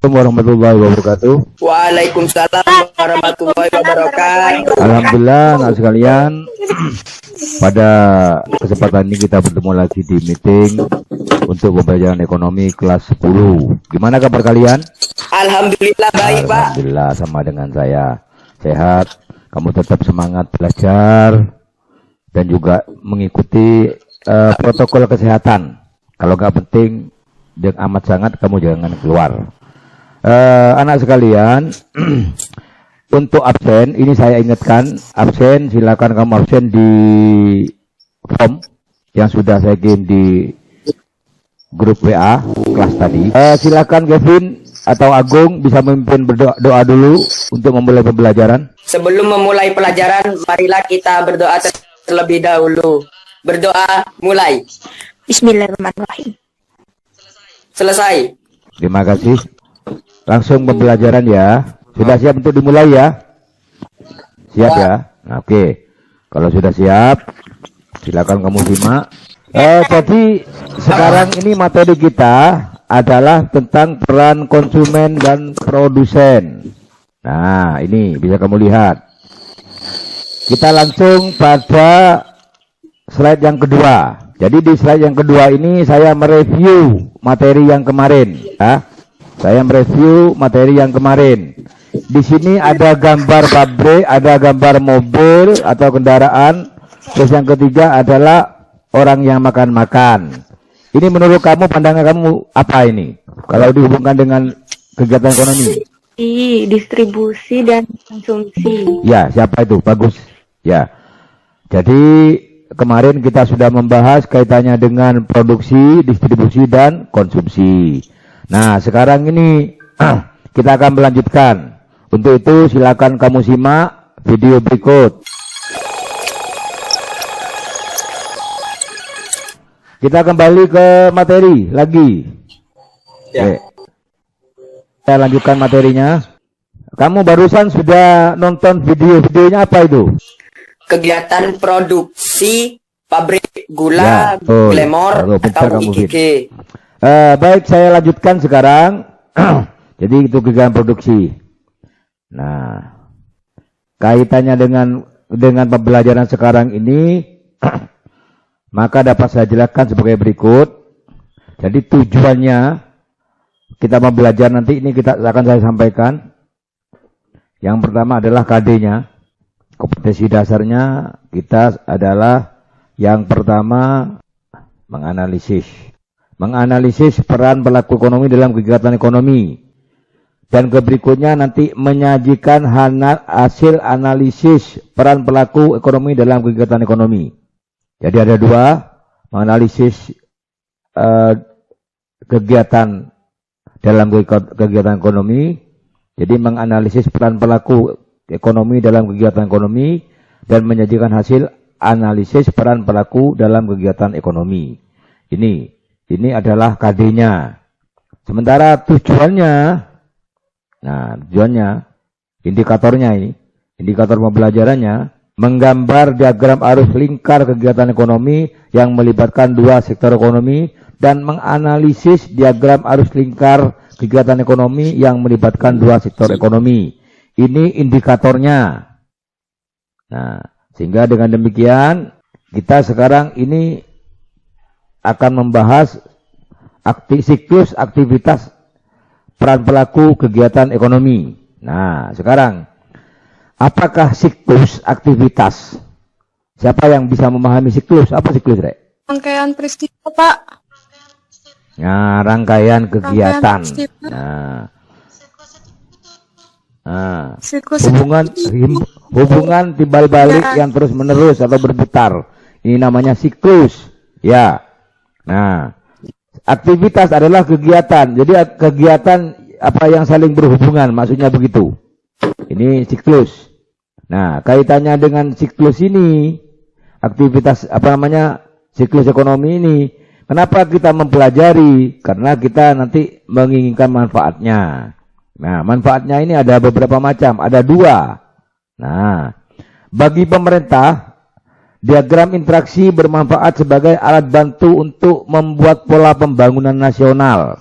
Assalamualaikum warahmatullahi wabarakatuh. Waalaikumsalam warahmatullahi wabarakatuh. Alhamdulillah, anak sekalian. Pada kesempatan ini kita bertemu lagi di meeting untuk pembelajaran ekonomi kelas 10. Gimana kabar kalian? Alhamdulillah baik, Pak. Alhamdulillah, sama dengan saya. Sehat. Kamu tetap semangat belajar dan juga mengikuti protokol kesehatan. Kalau nggak penting dan amat sangat, kamu jangan keluar. Anak sekalian, untuk absen ini saya ingatkan, absen silakan kamu absen di form yang sudah saya kirim di grup WA kelas tadi. Silakan Kevin atau Agung bisa memimpin berdoa dulu untuk memulai pembelajaran. Sebelum memulai pelajaran, marilah kita berdoa terlebih dahulu. Berdoa, mulai. Bismillahirrahmanirrahim. Selesai. Terima kasih. Langsung pembelajaran ya. Sudah siap untuk dimulai ya? Siap ya? Nah, oke. Kalau sudah siap, silakan kamu simak. Jadi sekarang ini materi kita adalah tentang peran konsumen dan produsen. Nah, ini bisa kamu lihat. Kita langsung pada slide yang kedua. Jadi di slide yang kedua ini saya mereview materi yang kemarin. Ya. Saya mereview materi yang kemarin. Di sini ada gambar pabrik, ada gambar mobil atau kendaraan. Terus yang ketiga adalah orang yang makan-makan. Ini menurut kamu, pandangan kamu apa ini? Kalau dihubungkan dengan kegiatan ekonomi? Distribusi dan konsumsi. Ya, siapa itu? Bagus. Ya. Jadi kemarin kita sudah membahas kaitannya dengan produksi, distribusi, dan konsumsi. Nah, sekarang ini kita akan melanjutkan. Untuk itu silakan kamu simak video berikut. Kita kembali ke materi lagi. Ya. Saya lanjutkan materinya. Kamu barusan sudah nonton videonya apa itu? Kegiatan produksi pabrik gula, Glamor, atau IGG. Baik, saya lanjutkan sekarang. Jadi itu kegiatan produksi. Nah, kaitannya dengan pembelajaran sekarang ini, maka dapat saya jelaskan sebagai berikut. Jadi tujuannya kita belajar nanti ini akan saya sampaikan. Yang pertama adalah KD-nya. Kompetensi dasarnya kita adalah yang pertama menganalisis peran pelaku ekonomi dalam kegiatan ekonomi, dan berikutnya nanti menyajikan hasil analisis peran pelaku ekonomi dalam kegiatan ekonomi. Jadi ada dua, menganalisis kegiatan dalam kegiatan ekonomi, jadi menganalisis peran pelaku ekonomi dalam kegiatan ekonomi, dan menyajikan hasil analisis peran pelaku dalam kegiatan ekonomi. Ini adalah KD-nya. Sementara tujuannya, indikatornya ini, indikator pembelajarannya, menggambar diagram arus lingkar kegiatan ekonomi yang melibatkan dua sektor ekonomi, dan menganalisis diagram arus lingkar kegiatan ekonomi yang melibatkan dua sektor ekonomi. Ini indikatornya. Nah, sehingga dengan demikian, kita sekarang ini akan membahas siklus aktivitas peran pelaku kegiatan ekonomi. Nah, sekarang apakah siklus aktivitas? Siapa yang bisa memahami siklus? Apa siklus, Rek? Rangkaian peristiwa, Pak. Nah, rangkaian kegiatan. Hubungan timbal balik yang terus menerus atau berputar. Ini namanya siklus. Ya. Nah, aktivitas adalah kegiatan. Jadi kegiatan apa yang saling berhubungan, maksudnya begitu. Ini siklus. Nah, kaitannya dengan siklus ini, aktivitas siklus ekonomi ini, kenapa kita mempelajari? Karena kita nanti menginginkan manfaatnya. Nah, manfaatnya ini ada beberapa macam, ada dua. Nah, bagi pemerintah, diagram interaksi bermanfaat sebagai alat bantu untuk membuat pola pembangunan nasional.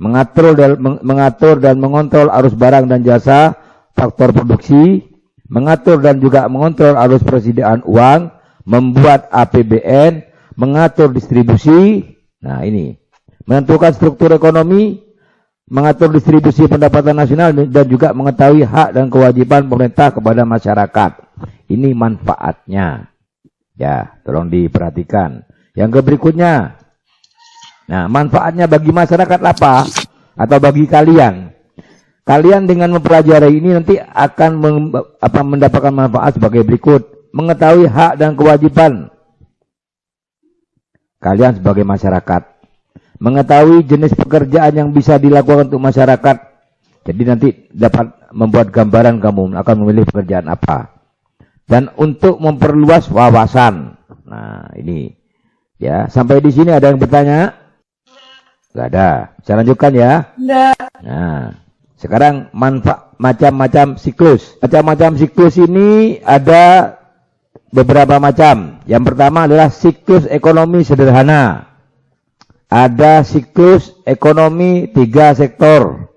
mengatur dan mengontrol arus barang dan jasa, faktor produksi, mengatur dan juga mengontrol arus persediaan uang, membuat APBN, mengatur distribusi, nah ini, menentukan struktur ekonomi, mengatur distribusi pendapatan nasional, dan juga mengetahui hak dan kewajiban pemerintah kepada masyarakat. Ini manfaatnya. Ya, tolong diperhatikan. Yang berikutnya, nah manfaatnya bagi masyarakat apa? Atau bagi kalian? Kalian dengan mempelajari ini nanti akan mendapatkan manfaat sebagai berikut. Mengetahui hak dan kewajiban kalian sebagai masyarakat. Mengetahui jenis pekerjaan yang bisa dilakukan untuk masyarakat. Jadi nanti dapat membuat gambaran kamu akan memilih pekerjaan apa. Dan untuk memperluas wawasan. Nah ini. Ya, sampai di sini ada yang bertanya? Gak ada. Saya lanjutkan ya. Enggak. Nah, sekarang macam-macam siklus. Macam-macam siklus ini ada beberapa macam. Yang pertama adalah siklus ekonomi sederhana. Ada siklus ekonomi 3 sektor.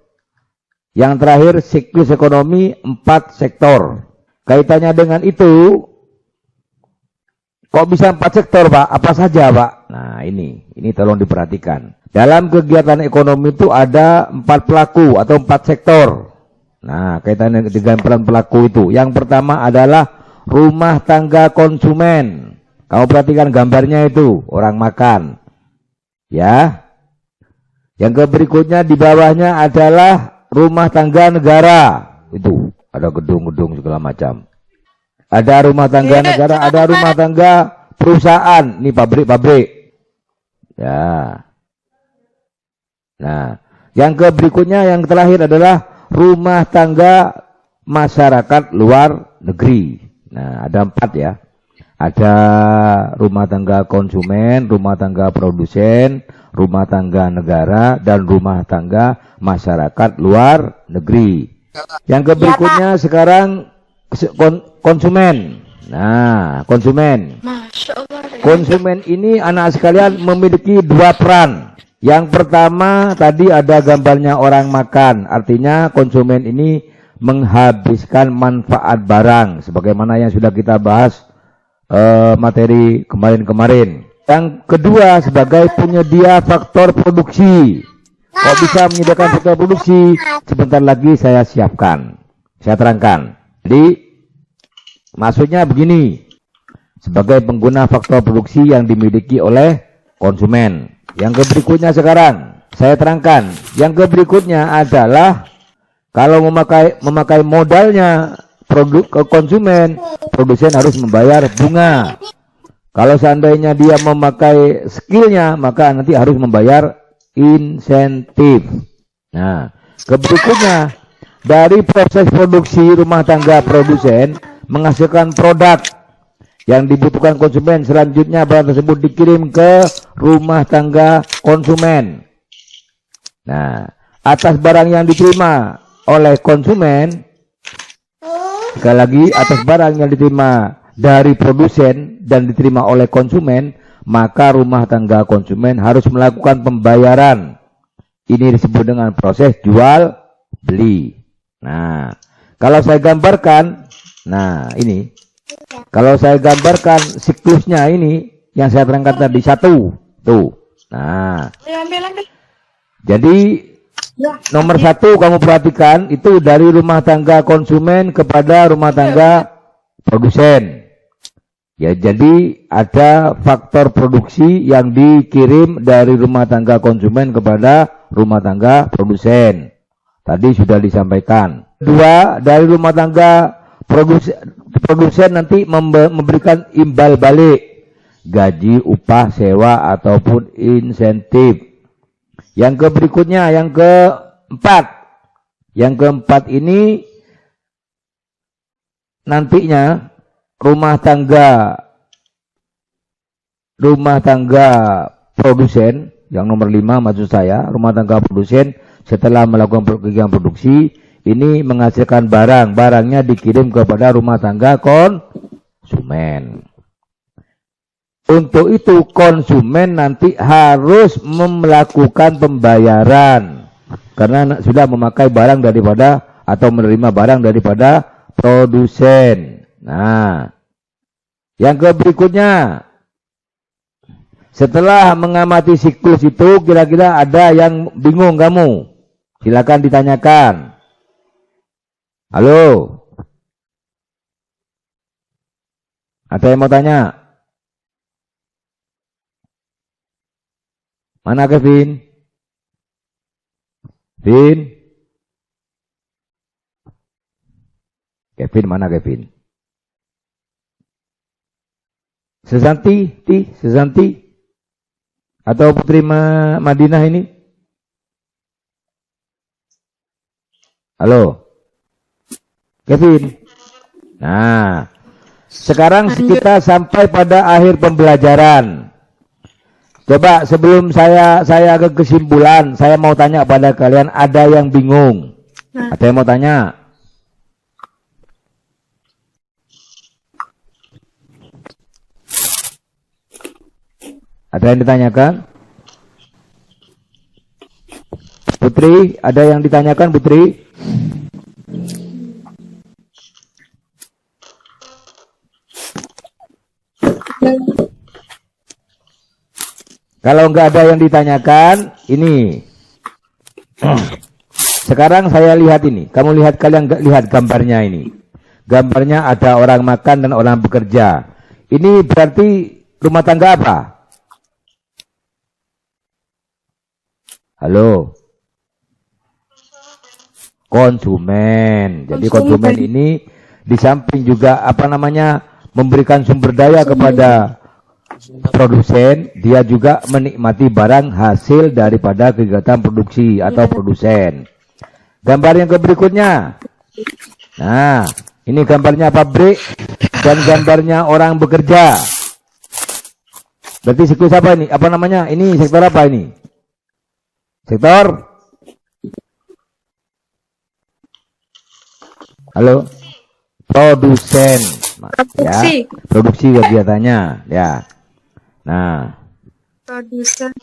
Yang terakhir siklus ekonomi 4 sektor. Kaitannya dengan itu, kok bisa 4 sektor, Pak? Apa saja, Pak? Nah, ini tolong diperhatikan. Dalam kegiatan ekonomi itu ada 4 pelaku atau 4 sektor. Nah, kaitannya dengan peran pelaku itu. Yang pertama adalah rumah tangga konsumen. Kamu perhatikan gambarnya itu, orang makan. Ya. Yang berikutnya di bawahnya adalah rumah tangga negara. Itu, ada gedung-gedung segala macam. Ada rumah tangga negara, ada rumah tangga perusahaan. Ini pabrik-pabrik. Ya. Nah, yang berikutnya yang terakhir adalah rumah tangga masyarakat luar negeri. Nah, ada 4 ya. Ada rumah tangga konsumen, rumah tangga produsen, rumah tangga negara, dan rumah tangga masyarakat luar negeri. Yang berikutnya sekarang konsumen. Nah, konsumen. Konsumen ini anak sekalian memiliki 2 peran. Yang pertama tadi ada gambarnya orang makan. Artinya konsumen ini menghabiskan manfaat barang. Sebagaimana yang sudah kita bahas materi kemarin-kemarin. Yang kedua sebagai penyedia faktor produksi. Kok bisa menyediakan faktor produksi? Sebentar lagi saya siapkan. Saya terangkan. Jadi maksudnya begini. Sebagai pengguna faktor produksi yang dimiliki oleh konsumen. Yang berikutnya sekarang saya terangkan. Yang berikutnya adalah kalau memakai modalnya produk ke konsumen, produsen harus membayar bunga. Kalau seandainya dia memakai skillnya, maka nanti harus membayar insentif. Nah, berikutnya dari proses produksi rumah tangga produsen menghasilkan produk yang dibutuhkan konsumen, selanjutnya barang tersebut dikirim ke rumah tangga konsumen. Nah, atas barang yang diterima oleh konsumen, sekali lagi atas barang yang diterima dari produsen dan diterima oleh konsumen, maka rumah tangga konsumen harus melakukan pembayaran. Ini disebut dengan proses jual beli. Nah, kalau saya gambarkan, nah ini. Kalau saya gambarkan siklusnya ini yang saya terangkan tadi 1 tuh. Nah. Jadi nomor 1 kamu perhatikan itu dari rumah tangga konsumen kepada rumah tangga produsen. Ya, jadi ada faktor produksi yang dikirim dari rumah tangga konsumen kepada rumah tangga produsen. Tadi sudah disampaikan. 2, dari rumah tangga produsen nanti memberikan imbal balik, gaji, upah, sewa, ataupun insentif. Yang berikutnya, yang keempat. Yang keempat ini nantinya rumah tangga produsen, yang nomor 5 maksud saya, rumah tangga produsen setelah melakukan kegiatan produksi, ini menghasilkan barangnya dikirim kepada rumah tangga konsumen. Untuk itu konsumen nanti harus melakukan pembayaran karena sudah memakai barang daripada atau menerima barang daripada produsen. Nah, yang berikutnya, setelah mengamati siklus itu, kira-kira ada yang bingung kamu? Silakan ditanyakan. Halo? Ada yang mau tanya? Mana Kevin? Kevin mana Kevin? Sesanti? Atau Putri Madinah ini? Halo? Kevin? Nah, sekarang kita sampai pada akhir pembelajaran. Coba sebelum saya ke kesimpulan, saya mau tanya pada kalian, ada yang bingung? Ada yang mau tanya? Ada yang ditanyakan? Putri, ada yang ditanyakan Putri? Kalau nggak ada yang ditanyakan, ini. Sekarang saya lihat ini. Kamu lihat, kalian nggak lihat gambarnya ini. Gambarnya ada orang makan dan orang bekerja. Ini berarti rumah tangga apa? Halo? Konsumen. Jadi konsumen ini di samping juga apa namanya, memberikan sumber daya kepada produsen, dia juga menikmati barang hasil daripada kegiatan produksi atau produsen. Gambar yang berikutnya. Nah, ini gambarnya pabrik dan gambarnya orang bekerja. Berarti siklus apa ini? Apa namanya? Ini sektor apa ini? Sektor? Halo? Produsen. Produksi. Ya, produksi kegiatannya, ya. Nah, Produsen.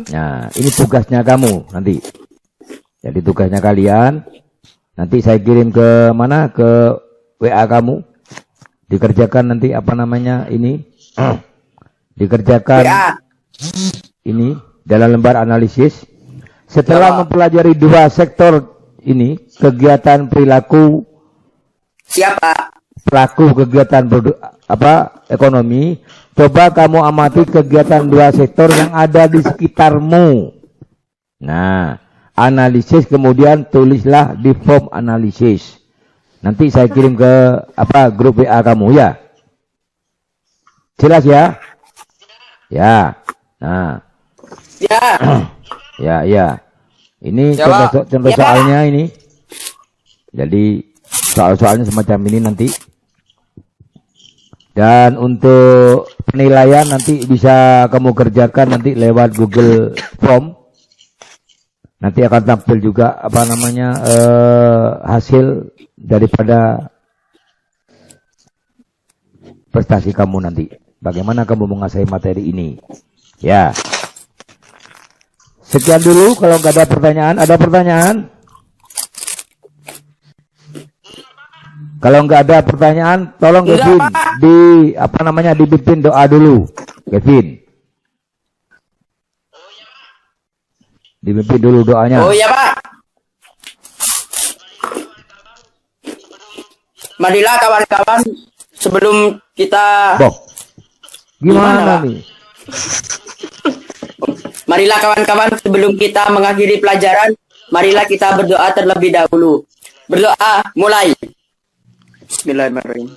nah, ini tugasnya kamu nanti. Jadi tugasnya kalian nanti saya kirim ke mana? Ke WA kamu. Dikerjakan nanti apa namanya ini? Dikerjakan WA. ini dalam lembar analisis. Setelah mempelajari dua sektor ini, kegiatan perilaku Siapa? pelaku kegiatan ekonomi, coba kamu amati kegiatan dua sektor yang ada di sekitarmu. Nah, analisis, kemudian tulislah di form analisis. Nanti saya kirim ke grup WA kamu ya. Jelas ya? Ya. Nah. Ya. Ya. Ini Ya, contoh ya, soalnya ini. Jadi soal-soalnya semacam ini nanti. Dan untuk penilaian nanti bisa kamu kerjakan nanti lewat Google Form. Nanti akan tampil juga apa namanya hasil daripada prestasi kamu nanti. Bagaimana kamu menguasai materi ini? Ya. Sekian dulu, kalau nggak ada pertanyaan. Ada pertanyaan? Kalau nggak ada pertanyaan, tolong Kevin dipimpin doa dulu, Kevin. Dipimpin dulu doanya. Oh iya Pak. Marilah kawan-kawan, sebelum kita Gimana nih? Marilah kawan-kawan, sebelum kita mengakhiri pelajaran, marilah kita berdoa terlebih dahulu. Berdoa, mulai. Bismillahirrahmanirrahim.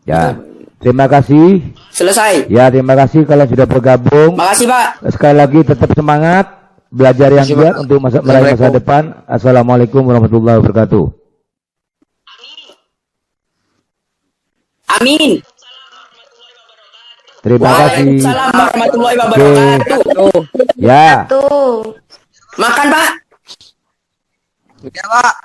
Ya, terima kasih. Selesai. Ya, terima kasih kalau sudah bergabung. Makasih Pak. Sekali lagi tetap semangat, belajar yang giat untuk meraih masa depan. Assalamualaikum warahmatullahi wabarakatuh. Amin. Terima kasih. Waalaikumsalam warahmatullahi wabarakatuh. Ya. Tuh. Makan Pak. Ya Pak.